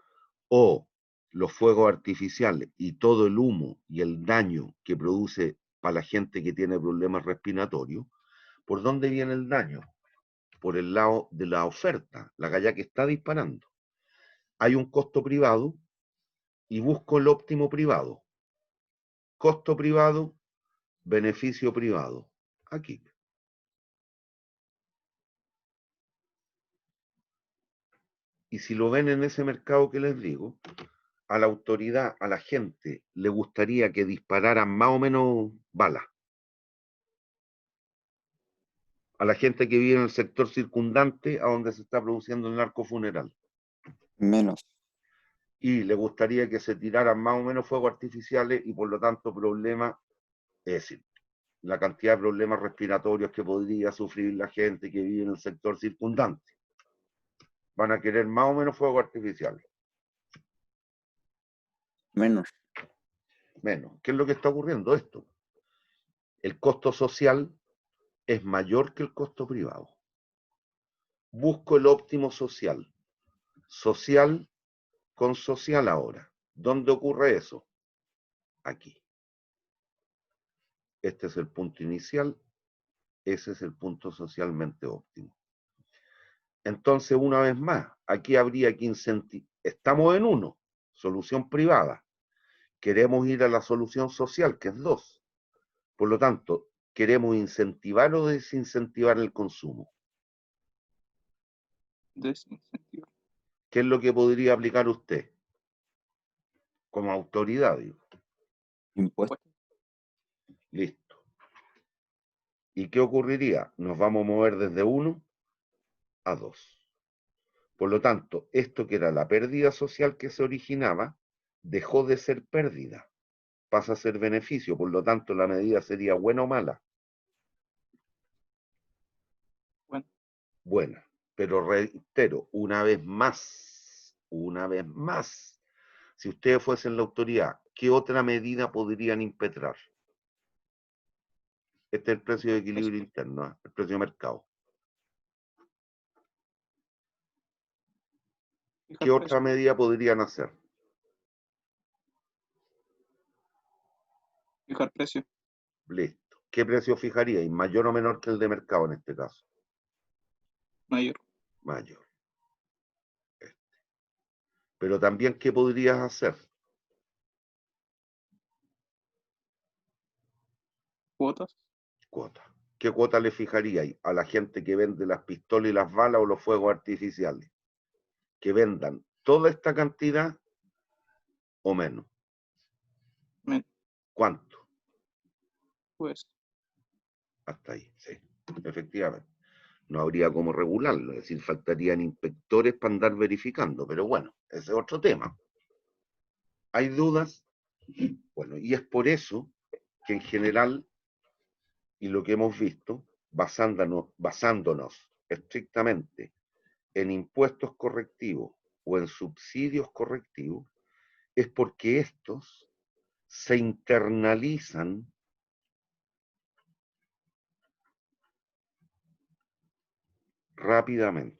Speaker 1: o los fuegos artificiales y todo el humo y el daño que produce para la gente que tiene problemas respiratorios, ¿por dónde viene el daño? Por el lado de la oferta, la galla que está disparando. Hay un costo privado y busco el óptimo privado. costo privado, beneficio privado. Aquí. Y si lo ven en ese mercado que les digo, a la autoridad, a la gente, le gustaría que dispararan más o menos balas. A la gente que vive en el sector circundante a donde se está produciendo el narco funeral.
Speaker 3: Menos.
Speaker 1: Y le gustaría que se tiraran más o menos fuegos artificiales y por lo tanto problemas, es decir, la cantidad de problemas respiratorios que podría sufrir la gente que vive en el sector circundante. Van a querer más o menos fuegos artificiales.
Speaker 3: Menos.
Speaker 1: Menos. ¿Qué es lo que está ocurriendo esto? El costo social es mayor que el costo privado. Busco el óptimo social. Social con social ahora. ¿Dónde ocurre eso? Aquí. Este es el punto inicial. Ese es el punto socialmente óptimo. Entonces, una vez más, aquí habría que incentivar. Estamos en 1, solución privada. Queremos ir a la solución social, que es 2. Por lo tanto, ¿queremos incentivar o desincentivar el consumo?
Speaker 2: Desincentivar.
Speaker 1: ¿Qué es lo que podría aplicar usted? Como autoridad, digo.
Speaker 3: Impuestos.
Speaker 1: Listo. ¿Y qué ocurriría? Nos vamos a mover desde 1 a 2. Por lo tanto, esto que era la pérdida social que se originaba, dejó de ser pérdida, pasa a ser beneficio. Por lo tanto, la medida sería buena o mala.
Speaker 2: Bueno,
Speaker 1: Buena. Pero reitero, una vez más, si ustedes fuesen la autoridad, ¿qué otra medida podrían impetrar? Este es el precio de equilibrio interno, ¿eh? El precio de mercado.
Speaker 2: fijar
Speaker 1: ¿Qué otra
Speaker 2: precio.
Speaker 1: medida podrían hacer?
Speaker 2: Fijar precio.
Speaker 1: Listo. ¿Qué precio fijaría? ¿Mayor o menor que el de mercado en este caso?
Speaker 2: Mayor.
Speaker 1: Mayor. Pero también, ¿qué podrías hacer?
Speaker 2: Cuotas.
Speaker 1: Cuota. ¿Qué cuota le fijaríais a la gente que vende las pistolas y las balas o los fuegos artificiales? Que vendan toda esta cantidad o menos.
Speaker 2: Men.
Speaker 1: ¿Cuánto?
Speaker 2: Pues.
Speaker 1: Hasta ahí, sí. Efectivamente. No habría cómo regularlo, es decir, faltarían inspectores para andar verificando, pero bueno, ese es otro tema. ¿Hay dudas? Bueno, y es por eso que en general, y lo que hemos visto, basándonos estrictamente en impuestos correctivos o en subsidios correctivos, es porque estos se internalizan rápidamente.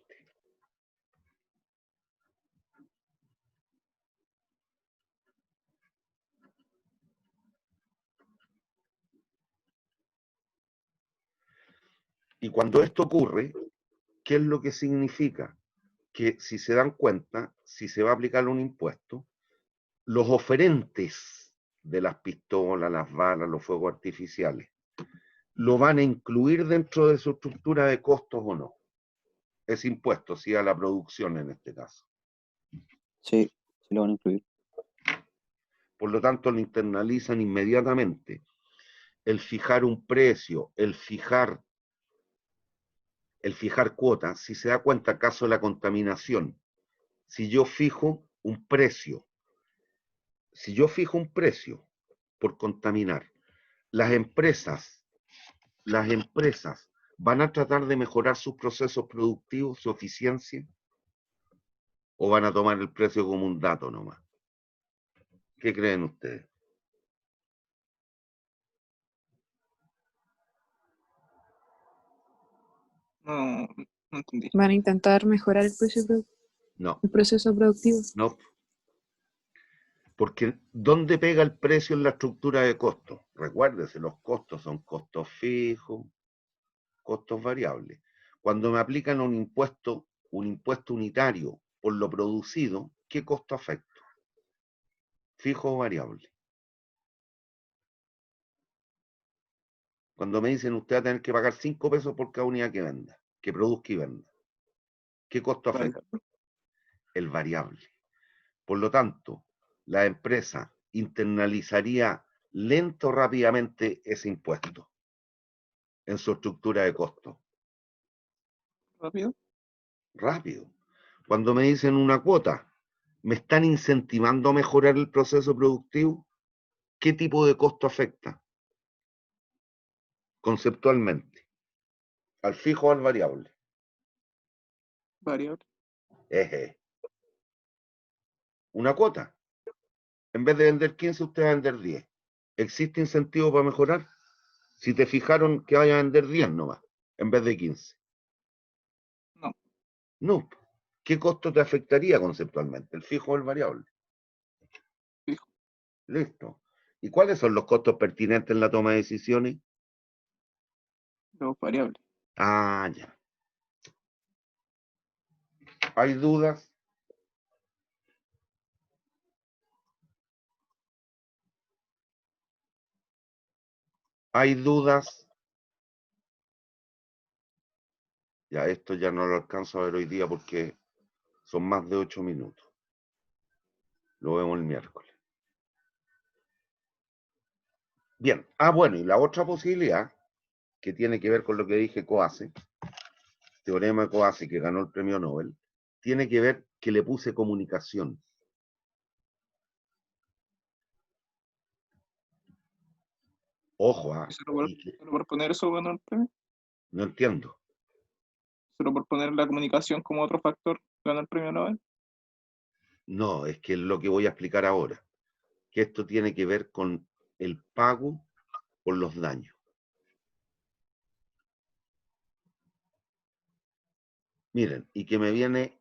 Speaker 1: Y cuando esto ocurre, ¿qué es lo que significa? Que si se dan cuenta, si se va a aplicar un impuesto, los oferentes de las pistolas, las balas, los fuegos artificiales, ¿lo van a incluir dentro de su estructura de costos o no? Ese impuesto, sí, a la producción en este caso.
Speaker 3: Sí, sí lo van a incluir.
Speaker 1: Por lo tanto, lo internalizan inmediatamente. El fijar un precio, el fijar cuotas, si se da cuenta, caso de la contaminación, si yo fijo un precio por contaminar, las empresas van a tratar de mejorar sus procesos productivos, su eficiencia, o van a tomar el precio como un dato nomás. ¿Qué creen ustedes?
Speaker 2: No, no entendí.
Speaker 4: Van a intentar mejorar el
Speaker 1: No,
Speaker 4: proceso productivo.
Speaker 1: no. Porque ¿dónde pega el precio en la estructura de costos? Recuérdese, los costos son costos fijos, costos variables. Cuando me aplican un impuesto unitario por lo producido, ¿qué costo afecto? ¿Fijo o variable? Cuando me dicen usted va a tener que pagar 5 pesos por cada unidad que venda, que produzca y venda. ¿Qué costo afecta? El variable. Por lo tanto, la empresa internalizaría lento o rápidamente ese impuesto en su estructura de costo.
Speaker 2: Rápido.
Speaker 1: Rápido. Cuando me dicen una cuota, ¿me están incentivando a mejorar el proceso productivo? ¿Qué tipo de costo afecta? Conceptualmente. ¿Al fijo o al variable?
Speaker 2: Variable.
Speaker 1: Eje. Una cuota. En vez de vender 15, usted va a vender 10. ¿Existe incentivo para mejorar? Si te fijaron que vaya a vender 10 nomás, en vez de 15.
Speaker 2: No.
Speaker 1: No. ¿Qué costo te afectaría conceptualmente? ¿El fijo o el variable?
Speaker 2: Fijo.
Speaker 1: Listo. ¿Y cuáles son los costos pertinentes en la toma de decisiones?
Speaker 2: Los variables.
Speaker 1: Ah, ya. ¿Hay dudas? ¿Hay dudas? Ya, esto ya no lo alcanzo a ver hoy día porque son más de 8 minutos. Lo vemos el miércoles. Bien. Ah, bueno, y la otra posibilidad, que tiene que ver con lo que dije Coase, teorema de Coase, que ganó el premio Nobel, tiene que ver que le puse comunicación. Ojo,
Speaker 2: ¿Solo por poner eso ganó el premio?
Speaker 1: no entiendo.
Speaker 2: ¿Solo por poner la comunicación como otro factor ganó el premio Nobel?
Speaker 1: No, es que es lo que voy a explicar ahora, que esto tiene que ver con el pago por los daños. Miren, y que me viene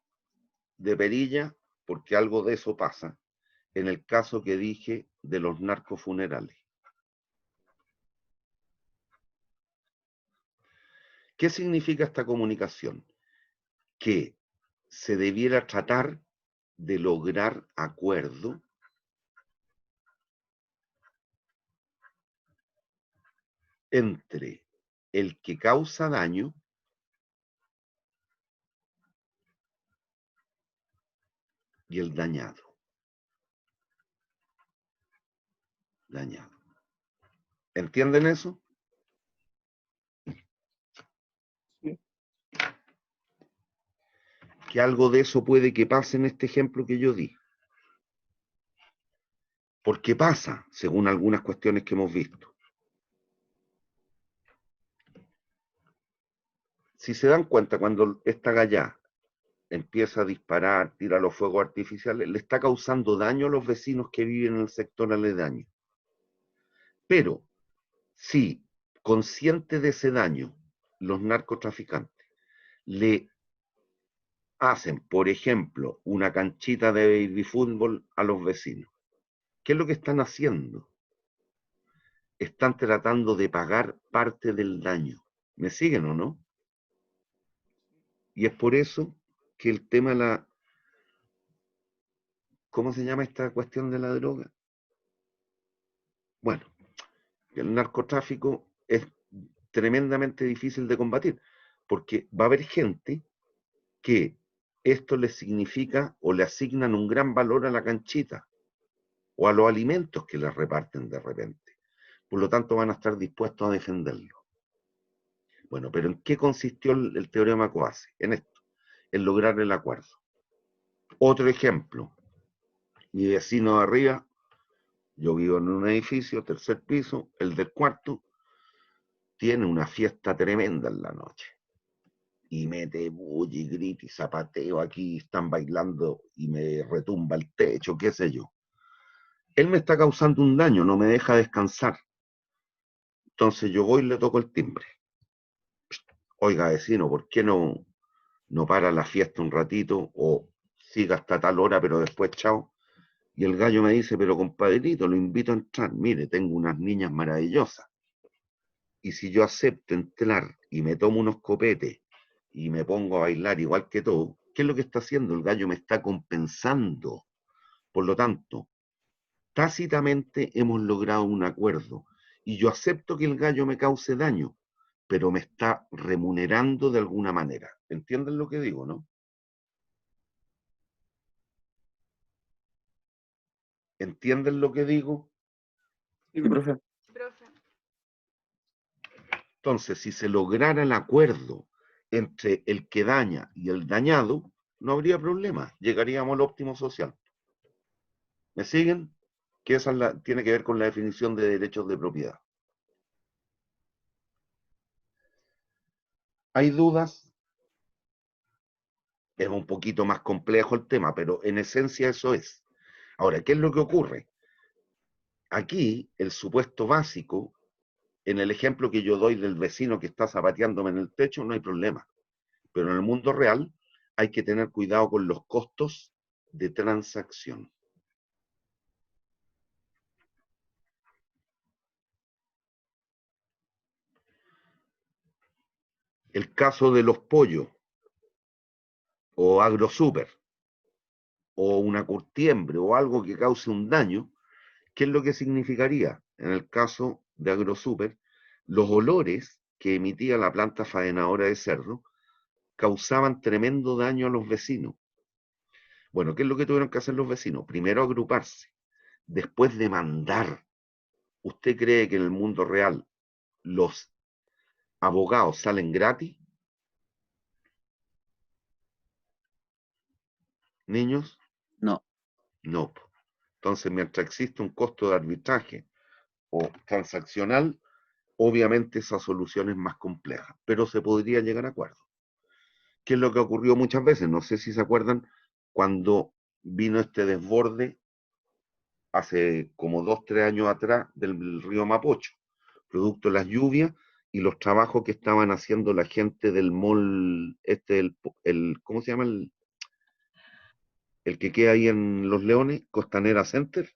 Speaker 1: de perilla, porque algo de eso pasa, en el caso que dije de los narcofunerales. ¿Qué significa esta comunicación? Que se debiera tratar de lograr acuerdo entre el que causa daño y el dañado. Dañado. ¿Entienden eso?
Speaker 2: Sí.
Speaker 1: Que algo de eso puede que pase en este ejemplo que yo di. Porque pasa, según algunas cuestiones que hemos visto. Si se dan cuenta, cuando esta gallá empieza a disparar, tira los fuegos artificiales, le está causando daño a los vecinos que viven en el sector aledaño. Pero si, consciente de ese daño, los narcotraficantes le hacen, por ejemplo, una canchita de baby fútbol a los vecinos, ¿qué es lo que están haciendo? Están tratando de pagar parte del daño. ¿Me siguen o no? Y es por eso que el tema de la... ¿Cómo se llama esta cuestión de la droga? Bueno, el narcotráfico es tremendamente difícil de combatir, porque va a haber gente que esto les significa o le asignan un gran valor a la canchita o a los alimentos que les reparten de repente. Por lo tanto, van a estar dispuestos a defenderlo. Bueno, pero ¿en qué consistió el teorema Coase? En esto, en lograr el acuerdo. Otro ejemplo, mi vecino de arriba, yo vivo en un edificio, tercer piso, el del cuarto, tiene una fiesta tremenda en la noche. Y mete bulla y grita y zapateo aquí, están bailando y me retumba el techo, qué sé yo. Él me está causando un daño, no me deja descansar. Entonces yo voy y le toco el timbre. Oiga, vecino, ¿por qué no para la fiesta un ratito o siga hasta tal hora, pero después chao? Y el gallo me dice, pero compadrito, lo invito a entrar. Mire, tengo unas niñas maravillosas. Y si yo acepto entrar y me tomo unos copetes y me pongo a bailar igual que todo, ¿qué es lo que está haciendo? El gallo me está compensando. Por lo tanto, tácitamente hemos logrado un acuerdo y yo acepto que el gallo me cause daño, pero me está remunerando de alguna manera. ¿Entienden lo que digo, no? ¿Entienden lo que digo?
Speaker 2: Sí,
Speaker 3: Sí,
Speaker 2: profe.
Speaker 3: profe.
Speaker 1: Entonces, si se lograra el acuerdo entre el que daña y el dañado, no habría problema, llegaríamos al óptimo social. ¿Me siguen? Que esa tiene que ver con la definición de derechos de propiedad. ¿Hay dudas? Es un poquito más complejo el tema, pero en esencia eso es. Ahora, ¿qué es lo que ocurre? Aquí, el supuesto básico, en el ejemplo que yo doy del vecino que está zapateándome en el techo, no hay problema. Pero en el mundo real hay que tener cuidado con los costos de transacción. El caso de los pollos, o agrosuper, o una curtiembre, o algo que cause un daño, ¿qué es lo que significaría? En el caso de agrosuper, los olores que emitía la planta faenadora de cerdo causaban tremendo daño a los vecinos. Bueno, ¿qué es lo que tuvieron que hacer los vecinos? Primero agruparse, después demandar. ¿Usted cree que en el mundo real los abogados salen gratis? ¿Niños?
Speaker 3: No.
Speaker 1: No. Entonces, mientras existe un costo de arbitraje o transaccional, obviamente esa solución es más compleja, pero se podría llegar a acuerdo. ¿Qué es lo que ocurrió muchas veces? No sé si se acuerdan cuando vino este desborde hace como 2, 3 años atrás del río Mapocho, producto de las lluvias y los trabajos que estaban haciendo la gente del mall, ¿cómo se llama? El que queda ahí en Los Leones, Costanera Center.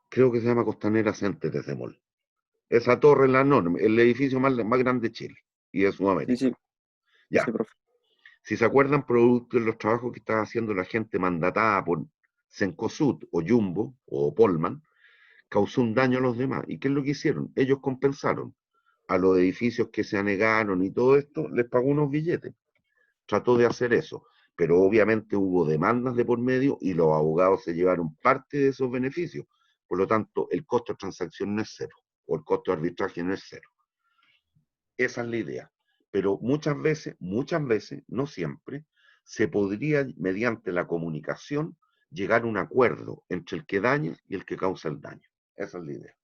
Speaker 1: Creo que se llama Costanera Center ese mall. Esa torre, la enorme, el edificio más grande de Chile y de
Speaker 3: Sí,
Speaker 1: Sudamérica.
Speaker 3: sí,
Speaker 1: Ya.
Speaker 3: sí, profe.
Speaker 1: Si se acuerdan, producto de los trabajos que estaba haciendo la gente mandatada por Cencosud o Jumbo o Polman, causó un daño a los demás. ¿Y qué es lo que hicieron? Ellos compensaron a los edificios que se anegaron y todo esto, les pagó unos billetes. Trató de hacer eso, pero obviamente hubo demandas de por medio y los abogados se llevaron parte de esos beneficios. Por lo tanto, el costo de transacción no es cero, o el costo de arbitraje no es cero. Esa es la idea. Pero muchas veces, no siempre, se podría, mediante la comunicación, llegar a un acuerdo entre el que daña y el que causa el daño. Esa es la idea.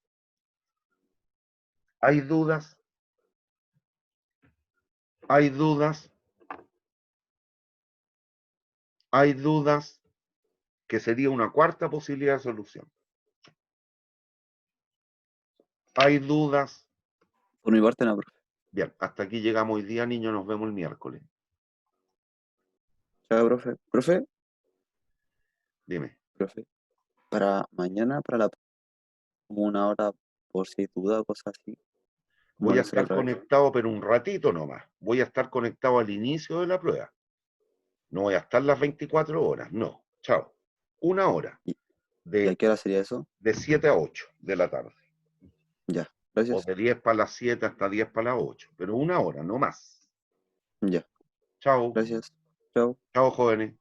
Speaker 1: ¿Hay dudas? ¿Hay dudas? ¿Hay dudas? Que sería una cuarta posibilidad de solución. ¿Hay dudas?
Speaker 3: Por mi parte, no, profe.
Speaker 1: Bien, hasta aquí llegamos hoy día, niños. Nos vemos el miércoles.
Speaker 3: Chao, profe. Profe,
Speaker 1: Dime.
Speaker 3: profe. Para mañana, como una hora, por si hay duda o cosas así. Como
Speaker 1: Voy a
Speaker 3: la hacer
Speaker 1: estar
Speaker 3: otra vez.
Speaker 1: conectado, pero un ratito nomás. Voy a estar conectado al inicio de la prueba. No voy a estar las 24 horas, no. Chao. Una hora.
Speaker 3: ¿Y a
Speaker 1: De,
Speaker 3: qué hora sería eso?
Speaker 1: de 7 a 8 de la tarde.
Speaker 3: Ya,
Speaker 1: O
Speaker 3: gracias.
Speaker 1: de 10 para las 7 hasta 10 para las 8. Pero una hora, no más.
Speaker 3: Ya,
Speaker 1: Chao.
Speaker 3: gracias. Chao.
Speaker 1: Chao, jóvenes.